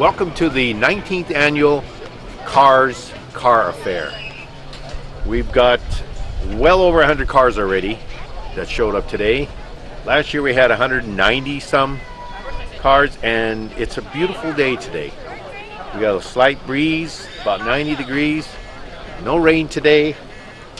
Welcome to the 19th annual Cars Car Affair. We've got well over 100 cars already that showed up today. Last year we had 190 some cars, and it's a beautiful day today. We got a slight breeze, about 90 degrees, no rain today,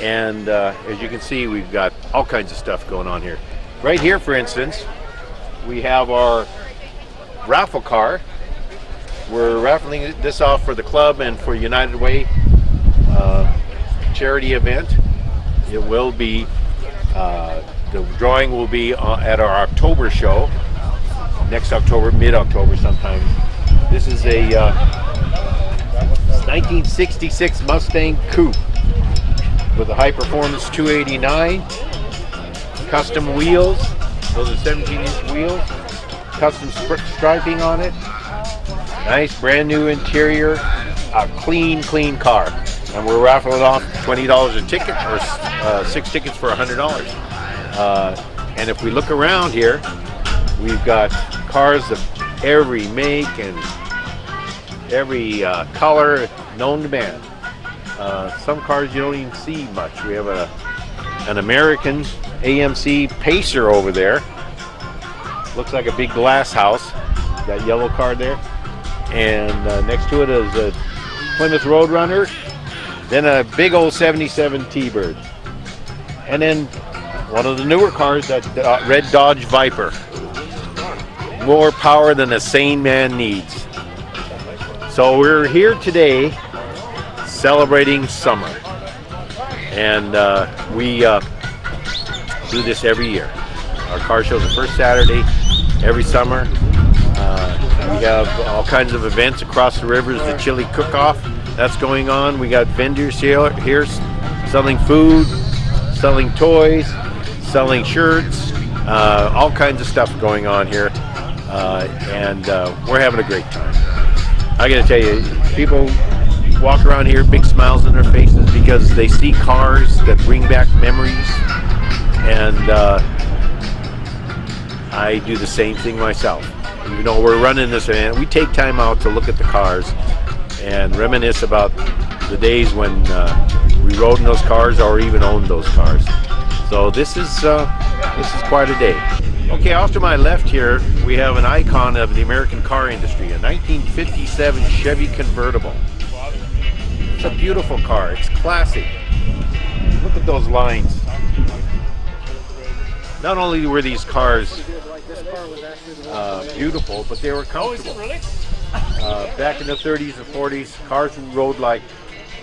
and as you can see, we've got all kinds of stuff going on here. Right here, for instance, we have our raffle car. We're raffling this off for the club and for United Way charity event. It will be, the drawing will be at our October show, next October, mid-October sometime. This is a 1966 Mustang Coupe with a high-performance 289, custom wheels. Those are 17-inch wheels, custom striping on it. Nice brand new interior, a clean car, and we're raffling off $20 a ticket, or 6 tickets for $100. And if we look around here, we've got cars of every make and every color known to man. Some cars you don't even see much. We have an American AMC Pacer over there. Looks like a big glass house. That yellow car there. And next to it is a Plymouth Roadrunner, then a big old 77 T-Bird, and then one of the newer cars, that red Dodge Viper. More power than a sane man needs. So we're here today celebrating summer, and we do this every year. Our car show's the first Saturday every summer. We have all kinds of events across the rivers. The chili cook-off, that's going on. We got vendors here selling food, selling toys, selling shirts, all kinds of stuff going on here, and we're having a great time. I gotta tell you, people walk around here, big smiles on their faces, because they see cars that bring back memories, and I do the same thing myself. You know, we're running this event. We take time out to look at the cars and reminisce about the days when we rode in those cars or even owned those cars. So this is quite a day. Okay, off to my left here, we have an icon of the American car industry, a 1957 Chevy convertible. It's a beautiful car. It's classic. Look at those lines. Not only were these cars beautiful, but they were comfortable. Back in the 30s and 40s, cars rode like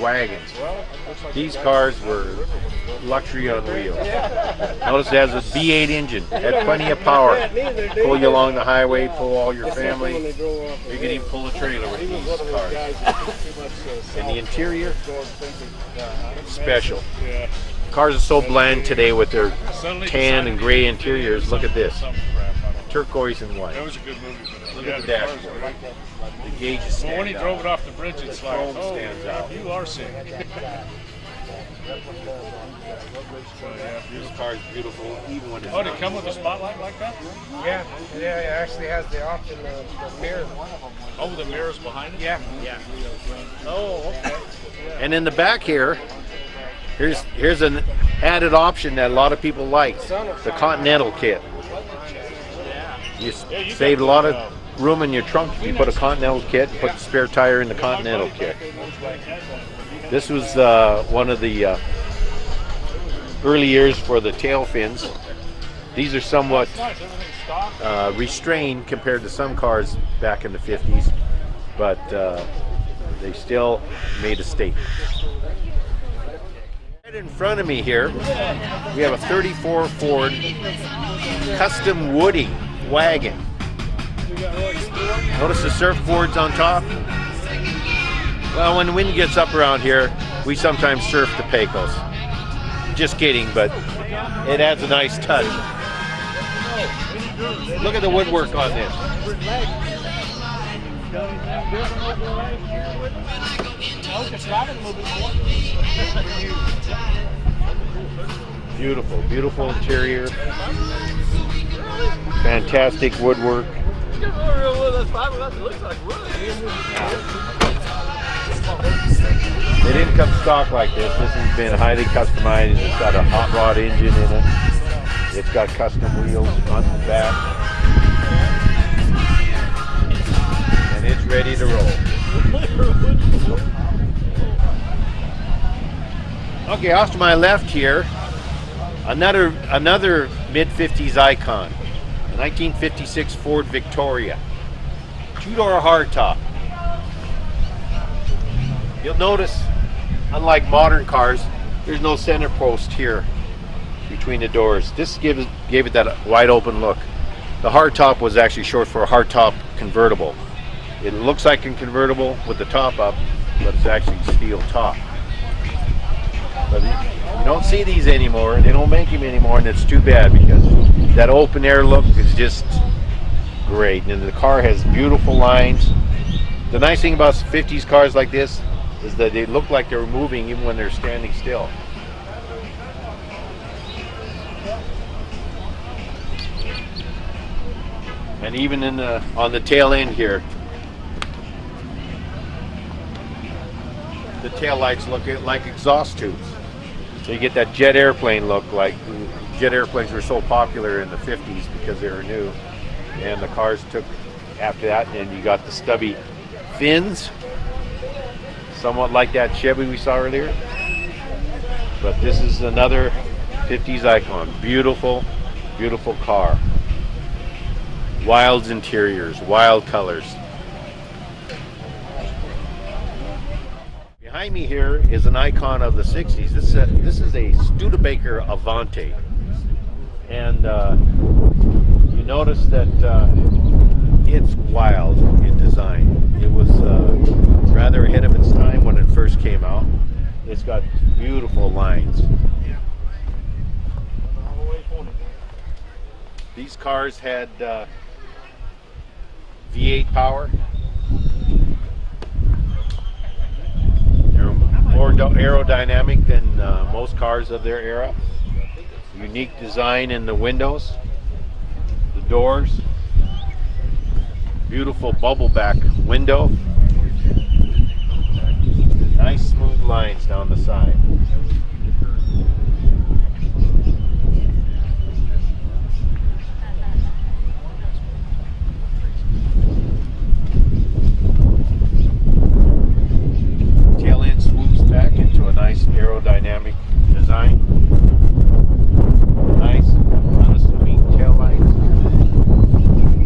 wagons. These cars were luxury on wheels. Notice it has a V8 engine, had plenty of power. Pull you along the highway, pull all your family. You can even pull a trailer with these cars. And the interior, special. Cars are so bland today with their tan and gray interiors. Look at this. Turquoise and white. That was a good movie for that. Look at the dashboard. The gauges stand out. When he drove it off the bridge, it's like, oh, stands out. you are seeing. This car is beautiful, even when it's Oh, did it come with a spotlight like that? Yeah, it actually has the option of the mirror. Oh, the mirror's behind it? Yeah. Oh, okay. And in the back here, here's an added option that a lot of people like, the Continental kit. You saved a lot of room in your trunk if you put a Continental kit, put the spare tire in the Continental kit. This was one of the early years for the tail fins. These are somewhat restrained compared to some cars back in the 50s, but they still made a statement. Right in front of me here, we have a 34 Ford Custom Woody wagon. Notice the surfboards on top? Well, when the wind gets up around here, we sometimes surf the Pecos. Just kidding, but it adds a nice touch. Look at the woodwork on this. Beautiful, beautiful interior. Fantastic woodwork. those fiberglass, it looks like wood. They didn't come stock like this. This has been highly customized. It's got a hot rod engine in it. It's got custom wheels front and back. And it's ready to roll. Okay, off to my left here, another mid-50s icon, a 1956 Ford Victoria, two-door hardtop. You'll notice, unlike modern cars, there's no center post here between the doors. This gave it that wide open look. The hardtop was actually short for a hardtop convertible. It looks like a convertible with the top up, but it's actually steel top. But you don't see these anymore. They don't make them anymore, and it's too bad because that open air look is just great. And the car has beautiful lines. The nice thing about 50s cars like this is that they look like they're moving even when they're standing still. And even on the tail end here, the tail lights look like exhaust tubes. So you get that jet airplane look, like jet airplanes were so popular in the 50s because they were new. And the cars took after that, and you got the stubby fins, somewhat like that Chevy we saw earlier. But this is another 50s icon. Beautiful, beautiful car. Wild interiors, wild colors. Behind me here is an icon of the 60s. This is a Studebaker Avante. And you notice that it's wild in design. It was rather ahead of its time when it first came out. It's got beautiful lines. These cars had V8 power. They're more aerodynamic than most cars of their era. Unique design in the windows, the doors, beautiful bubble back window, nice smooth lines down the side. Tail end swoops back into a nice aerodynamic design. Nice, unassuming tail lights.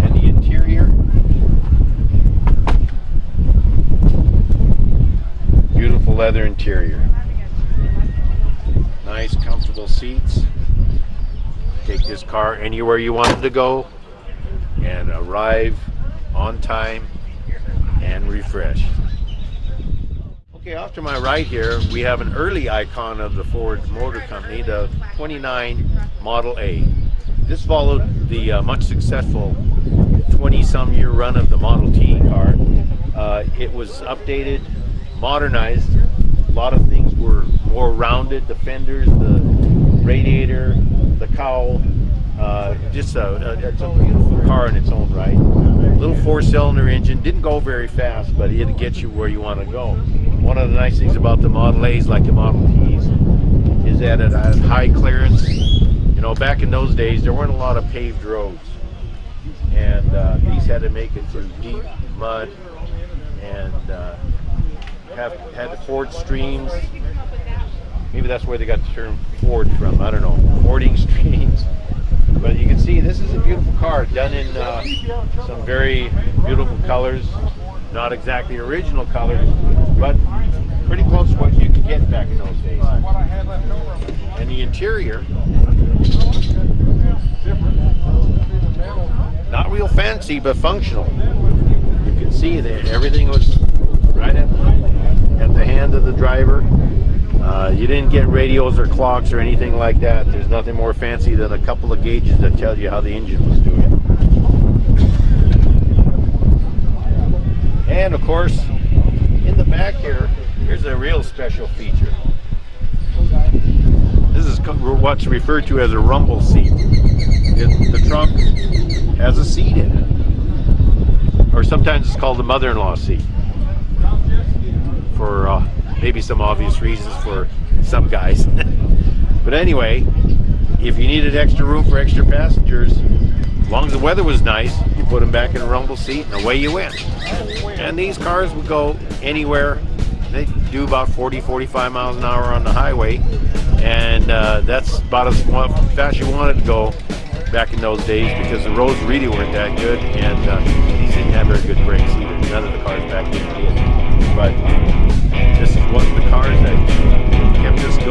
And the interior, beautiful leather interior. Nice, comfortable seats. Take this car anywhere you want it to go and arrive on time and refreshed. Okay, off to my right here, we have an early icon of the Ford Motor Company, the 29 Model A. This followed the much successful 20-some year run of the Model T car. It was updated, modernized. A lot of things were more rounded. The fenders, the radiator, the cowl. It's a beautiful car in its own right. Little 4-cylinder engine, didn't go very fast, but it'd get you where you want to go. One of the nice things about the Model A's, like the Model T's, is that it has high clearance. You know, back in those days, there weren't a lot of paved roads, and these had to make it through deep mud, and had the Ford streams. Maybe that's where they got the term Ford from. I don't know, fording streams. But you can see this is a beautiful car, done in some very beautiful colors. Not exactly original colors, but pretty close to what you could get back in those days. And the interior, not real fancy, but functional. You can see that everything was right at the hand of the driver. You didn't get radios or clocks or anything like that. There's nothing more fancy than a couple of gauges that tell you how the engine was doing. And of course, in the back here, here's a real special feature. This is what's referred to as a rumble seat. The trunk has a seat in it. or sometimes it's called the mother-in-law seat, for maybe some obvious reasons for some guys. But anyway, if you needed extra room for extra passengers, as long as the weather was nice, you put them back in a rumble seat and away you went. And these cars would go anywhere. They do about 40, 45 miles an hour on the highway, and that's about as fast you wanted to go back in those days, because the roads really weren't that good, and these didn't have very good brakes either. None of the cars back then did. But this is one of the cars that kept us going.